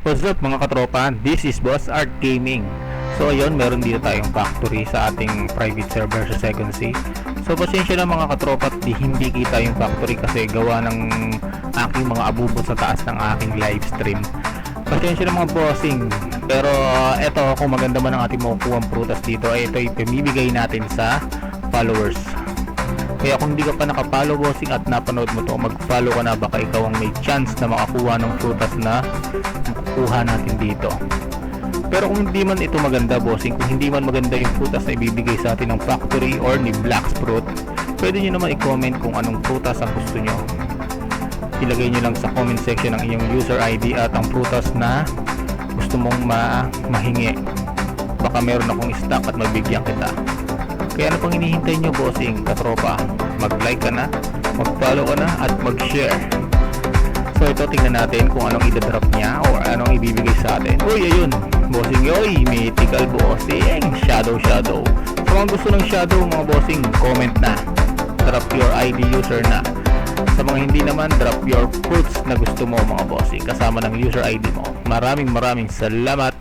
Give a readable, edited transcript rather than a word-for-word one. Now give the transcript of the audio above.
What's up mga katropa? This is Boss Art Gaming. So ayun, meron dito tayong factory sa ating private server sa Second Sea. So pasensya na mga katropa at hindi kita yung factory kasi gawa ng aking mga abubo sa taas ng aking live stream. Pasensya na mga bossing. Pero eto, kung maganda man ang ating makukuha prutas dito, ay ito ipamimigay natin sa followers. Kaya kung hindi ka pa nakapollow bossing at napanood mo to, mag-follow ka na, baka ikaw ang may chance na makakuha ng prutas na makukuha natin dito. Pero kung hindi man ito maganda bossing, kung hindi man maganda yung prutas na ibibigay sa atin ng factory or ni Black's Fruit, pwede nyo naman i-comment kung anong prutas ang gusto nyo. Ilagay nyo lang sa comment section ang inyong user ID at ang prutas na gusto mong mahingi. Baka meron akong stock at magbigyan kita. Kaya ano pang hinihintay nyo bossing katropa? Mag-like ka na, mag-follow ka na at mag-share. So ito, tingnan natin kung anong i-drop niya or anong ibibigay sa atin. Uy, ayun bossing, yoy, mythical bossing, shadow. So kung gusto ng shadow mga bossing, comment na, drop your ID user na. Sa mga hindi naman, drop your fruits na gusto mo mga bossing kasama ng user ID mo. Maraming salamat.